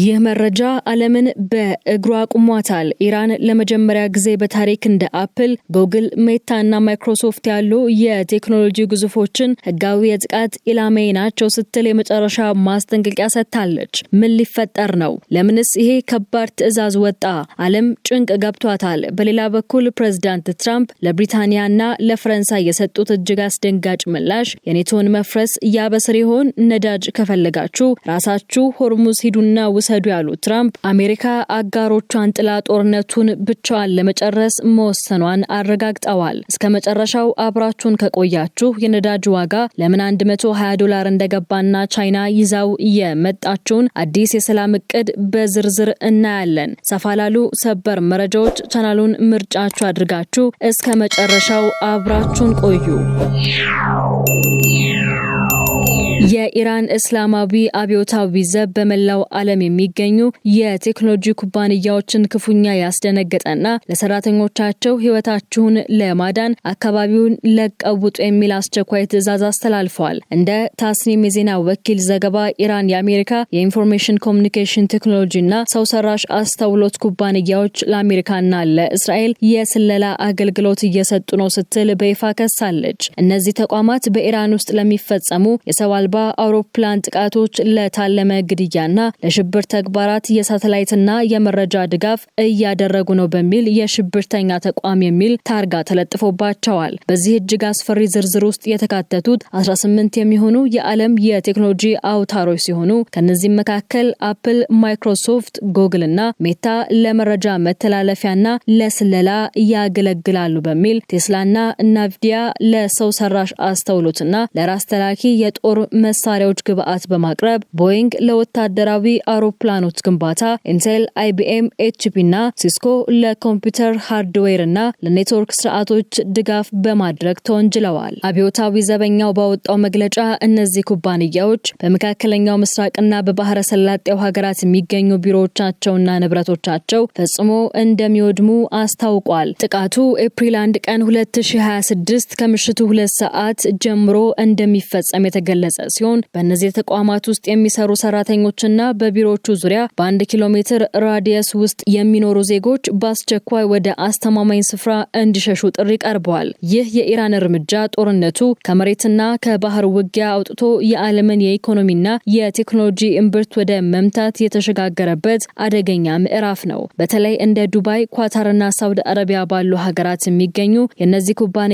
ይህ መረጃ ዓለምን በእግሩ አቁሟታል። ኢራን ለመጀመሪያ ጊዜ በታሪክ እንደ አፕል፣ ጉግል፣ ሜታ እና ማይክሮሶፍት ያሉ የቴክኖሎጂ ግዙፎችን ህጋዊ የጥቃት ኢላማዬ ናቸው ስትል የመጨረሻ ማስጠንቀቂያ ሰጥታለች። ምን ሊፈጠር ነው? ለምንስ ይሄ ከባድ ትዕዛዝ ወጣ? ዓለም ጭንቅ ገብቷታል። በሌላ በኩል ፕሬዝዳንት ትራምፕ ለብሪታንያና ለፈረንሳይ የሰጡት እጅግ አስደንጋጭ ምላሽ የኔቶን መፍረስ ያበስር ይሆን? ነዳጅ ከፈለጋችሁ ራሳችሁ ሆርሙዝ ሂዱና ውሰዱ ያሉት ትራምፕ አሜሪካ አጋሮቿን ጥላ ጦርነቱን ብቻዋን ለመጨረስ መወሰኗን አረጋግጠዋል። እስከ መጨረሻው አብራችሁን ከቆያችሁ የነዳጅ ዋጋ ለምን $120 እንደገባና ቻይና ይዛው የመጣችውን አዲስ የሰላም እቅድ በዝርዝር እናያለን። ሰፋ ላሉ ሰበር መረጃዎች ቻናሉን ምርጫችሁ አድርጋችሁ እስከ መጨረሻው አብራችሁን ቆዩ። የኢራን እስላማዊ አብዮታዊ ዘብ በመላው ዓለም የሚገኙ የቴክኖሎጂ ኩባንያዎችን ክፉኛ ያስደነገጠና ለሰራተኞቻቸው ህይወታችሁን ለማዳን አካባቢውን ለቀው ውጡ የሚል አስቸኳይ ትዕዛዝ አስተላልፈዋል። እንደ ታስኒም የዜና ወኪል ዘገባ ኢራን የአሜሪካ የኢንፎርሜሽን ኮሚኒኬሽን ቴክኖሎጂና ሰው ሰራሽ አስተውሎት ኩባንያዎች ለአሜሪካና ለእስራኤል የስለላ አገልግሎት እየሰጡ ነው ስትል በይፋ ከሳለች። እነዚህ ተቋማት በኢራን ውስጥ ለሚፈጸሙ የሰው አልባ አውሮፕላን ጥቃቶች፣ ለታለመ ግድያና ለሽብር ተግባራት የሳተላይትና የመረጃ ድጋፍ እያደረጉ ነው በሚል የሽብርተኛ ተቋም የሚል ታርጋ ተለጥፎባቸዋል። በዚህ እጅግ አስፈሪ ዝርዝር ውስጥ የተካተቱት 18 የሚሆኑ የዓለም የቴክኖሎጂ አውታሮች ሲሆኑ ከነዚህም መካከል አፕል፣ ማይክሮሶፍት፣ ጉግል እና ሜታ ለመረጃ መተላለፊያና ለስለላ ያገለግላሉ በሚል ቴስላና ናቪዲያ ለሰው ሰራሽ አስተውሎትና ለራስ ተላኪ የጦር መሳሪያዎች ግብአት በማቅረብ ቦይንግ ለወታደራዊ አውሮፕላኖች ግንባታ፣ ኢንቴል፣ አይቢኤም፣ ኤችፒ እና ሲስኮ ለኮምፒውተር ሃርድዌር እና ለኔትወርክ ስርዓቶች ድጋፍ በማድረግ ተወንጅለዋል። አብዮታዊ ዘበኛው ባወጣው መግለጫ እነዚህ ኩባንያዎች በመካከለኛው ምስራቅና በባህረ ሰላጤው ሀገራት የሚገኙ ቢሮዎቻቸውና ንብረቶቻቸው ፈጽሞ እንደሚወድሙ አስታውቋል። ጥቃቱ ኤፕሪል 1 ቀን 2026 ከምሽቱ 2 ሰዓት ጀምሮ እንደሚፈጸም የተገለጸ ሲሆን በእነዚህ ተቋማት ውስጥ የሚሰሩ ሰራተኞችና በቢሮዎቹ ዙሪያ በ1 ኪሎ ሜትር ራዲየስ ውስጥ የሚኖሩ ዜጎች በአስቸኳይ ወደ አስተማማኝ ስፍራ እንዲሸሹ ጥሪ ቀርበዋል። ይህ የኢራን እርምጃ ጦርነቱ ከመሬትና ከባህር ውጊያ አውጥቶ የዓለምን የኢኮኖሚና የቴክኖሎጂ እምብርት ወደ መምታት የተሸጋገረበት አደገኛ ምዕራፍ ነው። በተለይ እንደ ዱባይ፣ ኳታርና ሳውዲ አረቢያ ባሉ ሀገራት የሚገኙ የእነዚህ ኩባንያዎች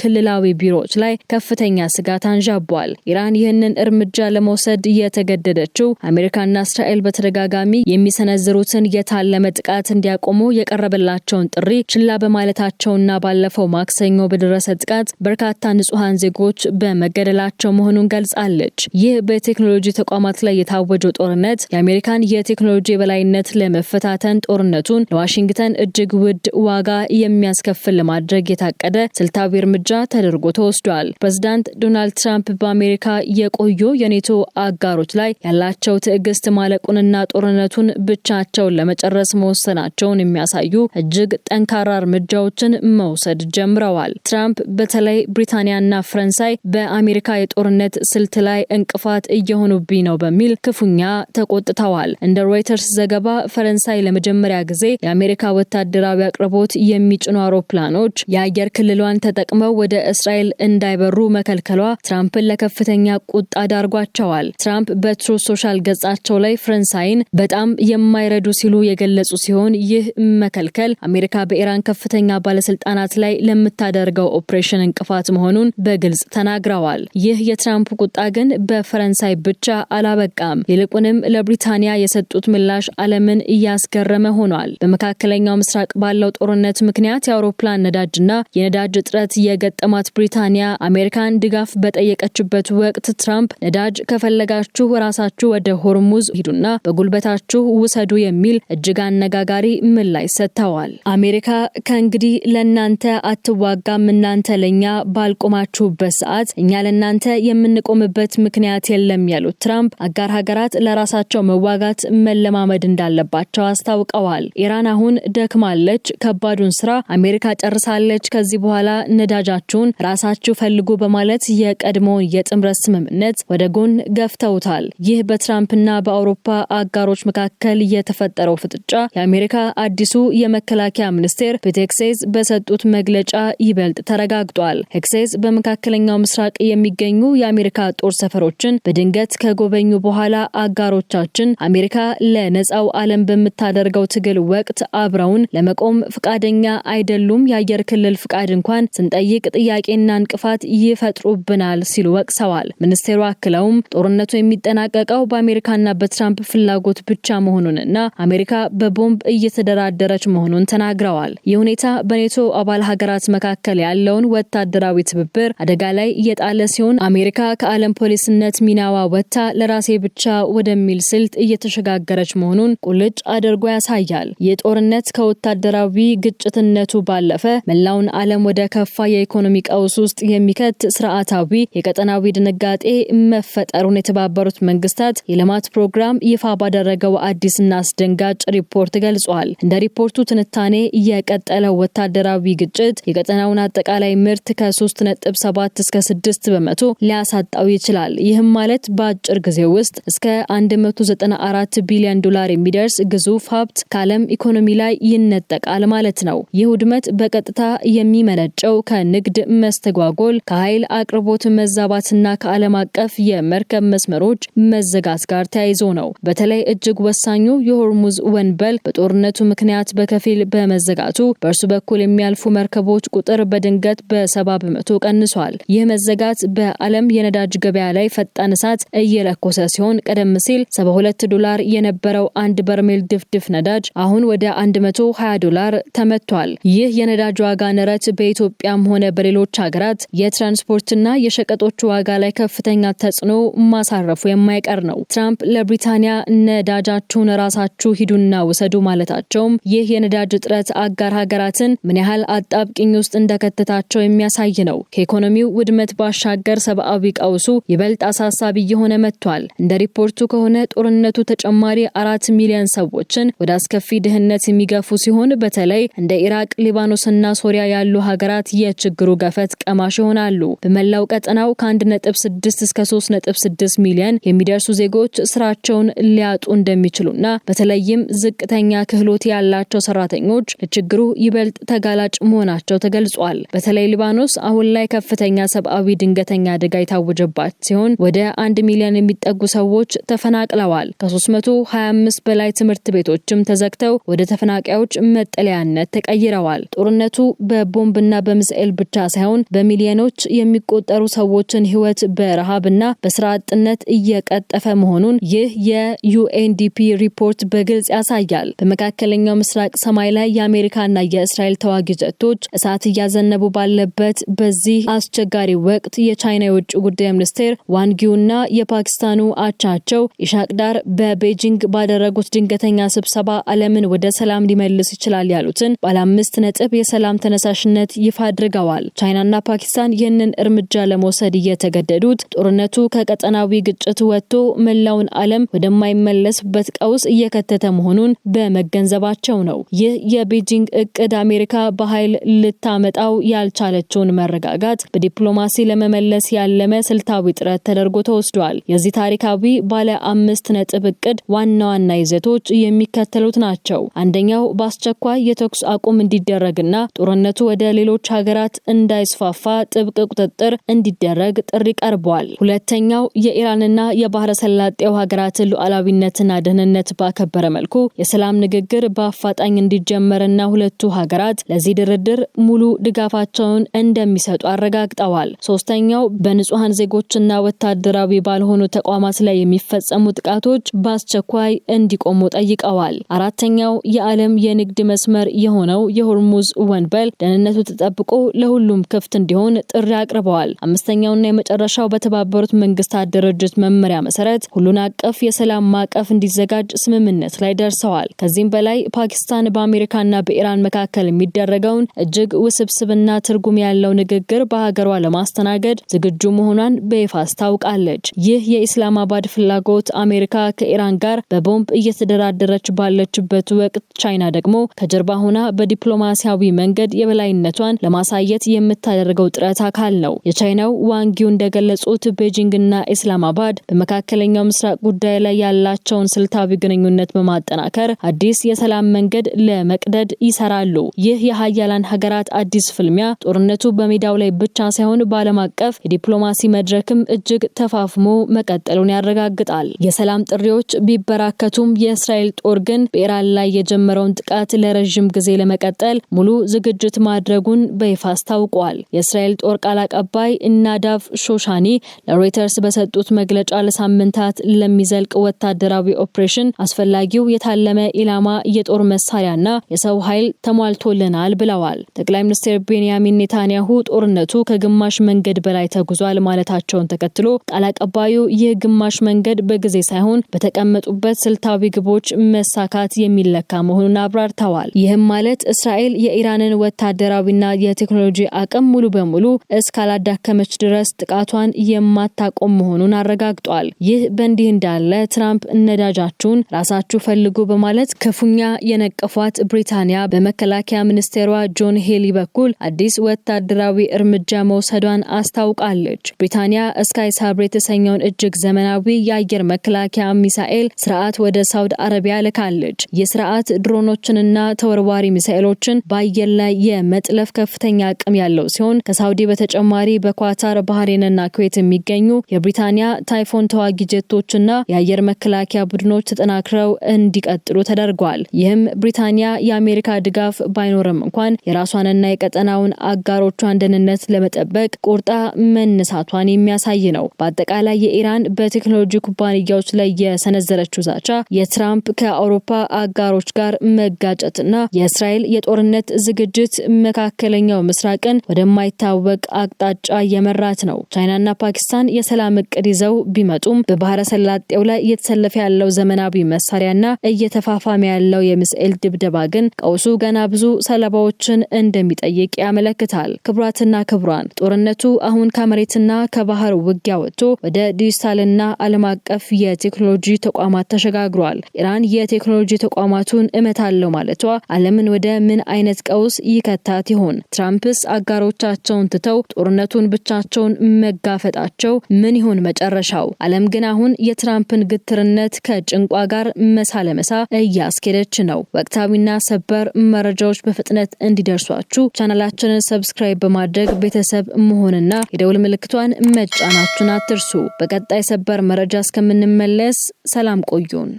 ክልላዊ ቢሮዎች ላይ ከፍተኛ ስጋት አንዣቧል። ኢራን ይህንን እርምጃ ለመውሰድ የተገደደችው አሜሪካና እስራኤል በተደጋጋሚ የሚሰነዝሩትን የታለመ ጥቃት እንዲያቆሙ የቀረበላቸውን ጥሪ ችላ በማለታቸውና ባለፈው ማክሰኞ በደረሰ ጥቃት በርካታ ንጹሃን ዜጎች በመገደላቸው መሆኑን ገልጻለች። ይህ በቴክኖሎጂ ተቋማት ላይ የታወጀው ጦርነት የአሜሪካን የቴክኖሎጂ የበላይነት ለመፈታተን ጦርነቱን ለዋሽንግተን እጅግ ውድ ዋጋ የሚያስከፍል ለማድረግ የታቀደ ስልታዊ እርምጃ ተደርጎ ተወስዷል። ፕሬዝዳንት ዶናልድ ትራምፕ በአሜሪካ የቆዩ የኔቶ አጋሮች ላይ ያላቸው ትዕግስት ማለቁንና ጦርነቱን ብቻቸውን ለመጨረስ መወሰናቸውን የሚያሳዩ እጅግ ጠንካራ እርምጃዎችን መውሰድ ጀምረዋል። ትራምፕ በተለይ ብሪታንያና ፈረንሳይ በአሜሪካ የጦርነት ስልት ላይ እንቅፋት እየሆኑብኝ ነው በሚል ክፉኛ ተቆጥተዋል። እንደ ሮይተርስ ዘገባ ፈረንሳይ ለመጀመሪያ ጊዜ የአሜሪካ ወታደራዊ አቅርቦት የሚጭኑ አውሮፕላኖች የአየር ክልሏን ተጠቅመው ወደ እስራኤል እንዳይበሩ መከልከሏ ትራምፕን ለከፍተኛ ቁጣ ዳርጓቸዋል። ትራምፕ በትሩዝ ሶሻል ገጻቸው ላይ ፈረንሳይን በጣም የማይረዱ ሲሉ የገለጹ ሲሆን ይህ መከልከል አሜሪካ በኢራን ከፍተኛ ባለስልጣናት ላይ ለምታደርገው ኦፕሬሽን እንቅፋት መሆኑን በግልጽ ተናግረዋል። ይህ የትራምፕ ቁጣ ግን በፈረንሳይ ብቻ አላበቃም። ይልቁንም ለብሪታንያ የሰጡት ምላሽ ዓለምን እያስገረመ ሆኗል። በመካከለኛው ምስራቅ ባለው ጦርነት ምክንያት የአውሮፕላን ነዳጅና የነዳጅ እጥረት የገጠማት ብሪታንያ አሜሪካን ድጋፍ በጠየቀችበት ወቅት ትራምፕ ነዳጅ ከፈለጋችሁ ራሳችሁ ወደ ሆርሙዝ ሂዱና በጉልበታችሁ ውሰዱ የሚል እጅግ አነጋጋሪ ምላሽ ሰጥተዋል። አሜሪካ ከእንግዲህ ለናንተ አትዋጋም፣ እናንተ ለኛ ባልቆማችሁበት ሰዓት እኛ ለናንተ የምንቆምበት ምክንያት የለም ያሉት ትራምፕ አጋር ሀገራት ለራሳቸው መዋጋት መለማመድ እንዳለባቸው አስታውቀዋል። ኢራን አሁን ደክማለች፣ ከባዱን ስራ አሜሪካ ጨርሳለች፣ ከዚህ በኋላ ነዳጃችሁን ራሳችሁ ፈልጉ በማለት የቀድሞውን የጥምረት ስምምነት ስምምነት ወደ ጎን ገፍተውታል። ይህ በትራምፕና በአውሮፓ አጋሮች መካከል የተፈጠረው ፍጥጫ የአሜሪካ አዲሱ የመከላከያ ሚኒስቴር ፔት ሄግሴዝ በሰጡት መግለጫ ይበልጥ ተረጋግጧል። ሄግሴዝ በመካከለኛው ምስራቅ የሚገኙ የአሜሪካ ጦር ሰፈሮችን በድንገት ከጎበኙ በኋላ አጋሮቻችን አሜሪካ ለነጻው ዓለም በምታደርገው ትግል ወቅት አብረውን ለመቆም ፍቃደኛ አይደሉም፣ የአየር ክልል ፍቃድ እንኳን ስንጠይቅ ጥያቄና እንቅፋት ይፈጥሩብናል ሲሉ ወቅሰዋል። ሚኒስቴሩ አክለውም ጦርነቱ የሚጠናቀቀው በአሜሪካና በትራምፕ ፍላጎት ብቻ መሆኑንና አሜሪካ በቦምብ እየተደራደረች መሆኑን ተናግረዋል። ይህ ሁኔታ በኔቶ አባል ሀገራት መካከል ያለውን ወታደራዊ ትብብር አደጋ ላይ እየጣለ ሲሆን አሜሪካ ከዓለም ፖሊስነት ሚናዋ ወጥታ ለራሴ ብቻ ወደሚል ስልት እየተሸጋገረች መሆኑን ቁልጭ አድርጎ ያሳያል። የጦርነት ከወታደራዊ ግጭትነቱ ባለፈ መላውን ዓለም ወደ ከፋ የኢኮኖሚ ቀውስ ውስጥ የሚከት ስርዓታዊ የቀጠናዊ ድንጋጤ መፈጠሩን የተባበሩት መንግስታት የልማት ፕሮግራም ይፋ ባደረገው አዲስና አስደንጋጭ ሪፖርት ገልጿል። እንደ ሪፖርቱ ትንታኔ የቀጠለው ወታደራዊ ግጭት የቀጠናውን አጠቃላይ ምርት ከ3.7 እስከ 6 በመቶ ሊያሳጣው ይችላል። ይህም ማለት በአጭር ጊዜ ውስጥ እስከ 194 ቢሊዮን ዶላር የሚደርስ ግዙፍ ሀብት ከዓለም ኢኮኖሚ ላይ ይነጠቃል ማለት ነው። ይህ ውድመት በቀጥታ የሚመነጨው ከንግድ መስተጓጎል፣ ከኃይል አቅርቦት መዛባትና ከዓለም አቀፍ የመርከብ መስመሮች መዘጋት ጋር ተያይዞ ነው። በተለይ እጅግ ወሳኙ የሆርሙዝ ወንበል በጦርነቱ ምክንያት በከፊል በመዘጋቱ በእርሱ በኩል የሚያልፉ መርከቦች ቁጥር በድንገት በ70 በመቶ ቀንሷል። ይህ መዘጋት በዓለም የነዳጅ ገበያ ላይ ፈጣን እሳት እየለኮሰ ሲሆን ቀደም ሲል $72 የነበረው አንድ በርሜል ድፍድፍ ነዳጅ አሁን ወደ $120 ተመቷል። ይህ የነዳጅ ዋጋ ንረት በኢትዮጵያም ሆነ በሌሎች ሀገራት የትራንስፖርትና የሸቀጦች ዋጋ ላይ ከፍተኛ ተጽዕኖ ማሳረፉ የማይቀር ነው። ትራምፕ ለብሪታንያ ነዳጃችሁን ራሳችሁ ሂዱና ውሰዱ ማለታቸውም ይህ የነዳጅ እጥረት አጋር ሀገራትን ምን ያህል አጣብቂኝ ውስጥ እንደከተታቸው የሚያሳይ ነው። ከኢኮኖሚው ውድመት ባሻገር ሰብአዊ ቀውሱ ይበልጥ አሳሳቢ እየሆነ መጥቷል። እንደ ሪፖርቱ ከሆነ ጦርነቱ ተጨማሪ 4 ሚሊዮን ሰዎችን ወደ አስከፊ ድህነት የሚገፉ ሲሆን በተለይ እንደ ኢራቅ፣ ሊባኖስና ሶሪያ ያሉ ሀገራት የችግሩ ገፈት ቀማሽ ይሆናሉ። በመላው ቀጠናው ከ1.6 እስከ 3.6 ሚሊዮን የሚደርሱ ዜጎች ስራቸውን ሊያጡ እንደሚችሉና በተለይም ዝቅተኛ ክህሎት ያላቸው ሰራተኞች ለችግሩ ይበልጥ ተጋላጭ መሆናቸው ተገልጿል። በተለይ ሊባኖስ አሁን ላይ ከፍተኛ ሰብአዊ ድንገተኛ አደጋ የታወጀባት ሲሆን ወደ 1 ሚሊዮን የሚጠጉ ሰዎች ተፈናቅለዋል። ከ325 በላይ ትምህርት ቤቶችም ተዘግተው ወደ ተፈናቃዮች መጠለያነት ተቀይረዋል። ጦርነቱ በቦምብና በሚሳኤል ብቻ ሳይሆን በሚሊዮኖች የሚቆጠሩ ሰዎችን ህይወት በረሃብና በስራ አጥነት እየቀጠፈ መሆኑን ይህ የዩኤንዲፒ ሪፖርት በግልጽ ያሳያል። በመካከለኛው ምስራቅ ሰማይ ላይ የአሜሪካና የእስራኤል ተዋጊ ጀቶች እሳት እያዘነቡ ባለበት በዚህ አስቸጋሪ ወቅት የቻይና የውጭ ጉዳይ ሚኒስቴር ዋንጊውና የፓኪስታኑ አቻቸው ኢሻቅዳር በቤጂንግ ባደረጉት ድንገተኛ ስብሰባ ዓለምን ወደ ሰላም ሊመልስ ይችላል ያሉትን ባለ 5 ነጥብ የሰላም ተነሳሽነት ይፋ አድርገዋል። ቻይናና ፓኪስታን ይህንን እርምጃ ለመውሰድ እየተገደዱት ጦርነቱ ከቀጠናዊ ግጭት ወጥቶ መላውን ዓለም ወደማይመለስበት ቀውስ እየከተተ መሆኑን በመገንዘባቸው ነው። ይህ የቤጂንግ እቅድ አሜሪካ በኃይል ልታመጣው ያልቻለችውን መረጋጋት በዲፕሎማሲ ለመመለስ ያለመ ስልታዊ ጥረት ተደርጎ ተወስዷል። የዚህ ታሪካዊ ባለ 5 ነጥብ እቅድ ዋና ዋና ይዘቶች የሚከተሉት ናቸው። አንደኛው በአስቸኳይ የተኩስ አቁም እንዲደረግና ጦርነቱ ወደ ሌሎች ሀገራት እንዳይስፋፋ ጥብቅ ቁጥጥር እንዲደረግ ጥሪ ቀርቧል። ሁለተኛው የኢራንና የባህረ ሰላጤው ሀገራትን ሉዓላዊነትና ደህንነት ባከበረ መልኩ የሰላም ንግግር በአፋጣኝ እንዲጀመርና ሁለቱ ሀገራት ለዚህ ድርድር ሙሉ ድጋፋቸውን እንደሚሰጡ አረጋግጠዋል። ሶስተኛው በንጹሃን ዜጎችና ወታደራዊ ባልሆኑ ተቋማት ላይ የሚፈጸሙ ጥቃቶች በአስቸኳይ እንዲቆሙ ጠይቀዋል። አራተኛው የዓለም የንግድ መስመር የሆነው የሆርሙዝ ወንበል ደህንነቱ ተጠብቆ ለሁሉም ክፍት እንዲሆን ጥሪ አቅርበዋል። አምስተኛውና የመጨረሻው በተባበሩት መንግስታት ድርጅት መመሪያ መሰረት ሁሉን አቀፍ የሰላም ማዕቀፍ እንዲዘጋጅ ስምምነት ላይ ደርሰዋል። ከዚህም በላይ ፓኪስታን በአሜሪካና በኢራን መካከል የሚደረገውን እጅግ ውስብስብና ትርጉም ያለው ንግግር በሀገሯ ለማስተናገድ ዝግጁ መሆኗን በይፋ አስታውቃለች። ይህ የኢስላማባድ ፍላጎት አሜሪካ ከኢራን ጋር በቦምብ እየተደራደረች ባለችበት ወቅት ቻይና ደግሞ ከጀርባ ሆና በዲፕሎማሲያዊ መንገድ የበላይነቷን ለማሳየት የምታደርገው ጥረት አካል ነው። የቻይናው ዋንጊው እንደገለጹት ያስታወቁት ቤጂንግና ኢስላማባድ በመካከለኛው ምስራቅ ጉዳይ ላይ ያላቸውን ስልታዊ ግንኙነት በማጠናከር አዲስ የሰላም መንገድ ለመቅደድ ይሰራሉ። ይህ የሀያላን ሀገራት አዲስ ፍልሚያ ጦርነቱ በሜዳው ላይ ብቻ ሳይሆን በዓለም አቀፍ የዲፕሎማሲ መድረክም እጅግ ተፋፍሞ መቀጠሉን ያረጋግጣል። የሰላም ጥሪዎች ቢበራከቱም የእስራኤል ጦር ግን በኢራን ላይ የጀመረውን ጥቃት ለረጅም ጊዜ ለመቀጠል ሙሉ ዝግጅት ማድረጉን በይፋ አስታውቋል። የእስራኤል ጦር ቃል አቀባይ ናዳቭ ሾሻኒ ለሮይተርስ በሰጡት መግለጫ ለሳምንታት ለሚዘልቅ ወታደራዊ ኦፕሬሽን አስፈላጊው የታለመ ኢላማ የጦር መሳሪያና የሰው ኃይል ተሟልቶልናል ብለዋል። ጠቅላይ ሚኒስትር ቤንያሚን ኔታንያሁ ጦርነቱ ከግማሽ መንገድ በላይ ተጉዟል ማለታቸውን ተከትሎ ቃል አቀባዩ ይህ ግማሽ መንገድ በጊዜ ሳይሆን በተቀመጡበት ስልታዊ ግቦች መሳካት የሚለካ መሆኑን አብራርተዋል። ይህም ማለት እስራኤል የኢራንን ወታደራዊና የቴክኖሎጂ አቅም ሙሉ በሙሉ እስካላዳከመች ድረስ ጥቃቷን የማታቆም መሆኑን አረጋግጧል። ይህ በእንዲህ እንዳለ ትራምፕ ነዳጃችሁን ራሳችሁ ፈልጉ በማለት ክፉኛ የነቀፏት ብሪታንያ በመከላከያ ሚኒስቴሯ ጆን ሄሊ በኩል አዲስ ወታደራዊ እርምጃ መውሰዷን አስታውቃለች። ብሪታንያ ስካይ ሳብር የተሰኘውን እጅግ ዘመናዊ የአየር መከላከያ ሚሳኤል ስርዓት ወደ ሳውዲ አረቢያ ልካለች። የስርዓት ድሮኖችንና ተወርዋሪ ሚሳኤሎችን በአየር ላይ የመጥለፍ ከፍተኛ አቅም ያለው ሲሆን ከሳውዲ በተጨማሪ በኳታር ባህሬንና ኩዌት የሚገኙ የብሪታንያ ታይፎን ተዋጊ ጀቶችና የአየር መከላከያ ቡድኖች ተጠናክረው እንዲቀጥሉ ተደርጓል። ይህም ብሪታንያ የአሜሪካ ድጋፍ ባይኖርም እንኳን የራሷንና የቀጠናውን አጋሮቿን ደህንነት ለመጠበቅ ቁርጣ መነሳቷን የሚያሳይ ነው። በአጠቃላይ የኢራን በቴክኖሎጂ ኩባንያዎች ላይ የሰነዘረችው ዛቻ የትራምፕ ከአውሮፓ አጋሮች ጋር መጋጨትና የእስራኤል የጦርነት ዝግጅት መካከለኛው ምስራቅን ወደማይታወቅ አቅጣጫ የመራት ነው። ቻይናና ፓኪስታን የሰላም እቅድ ይዘው ቢመጡም በባህረ ሰላጤው ላይ እየተሰለፈ ያለው ዘመናዊ መሳሪያና እየተፋፋመ ያለው የሚሳኤል ድብደባ ግን ቀውሱ ገና ብዙ ሰለባዎችን እንደሚጠይቅ ያመለክታል። ክቡራትና ክቡራን ጦርነቱ አሁን ከመሬትና ከባህር ውጊያ ወጥቶ ወደ ዲጂታልና ዓለም አቀፍ የቴክኖሎጂ ተቋማት ተሸጋግሯል። ኢራን የቴክኖሎጂ ተቋማቱን እመታለው ማለቷ ዓለምን ወደ ምን አይነት ቀውስ ይከታት ይሆን? ትራምፕስ አጋሮቻቸውን ትተው ጦርነቱን ብቻቸውን መጋፈጣቸው ምን ይሆን መጨረሻው? ዓለም ግን አሁን የትራምፕን ግትርነት ከጭንቋ ጋር መሳ ለመሳ እያስኬደች ነው። ወቅታዊና ሰበር መረጃዎች በፍጥነት እንዲደርሷችሁ ቻናላችንን ሰብስክራይብ በማድረግ ቤተሰብ መሆንና የደውል ምልክቷን መጫናችሁን አትርሱ። በቀጣይ ሰበር መረጃ እስከምንመለስ ሰላም ቆዩን።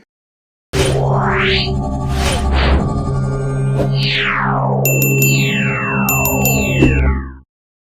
Yeah.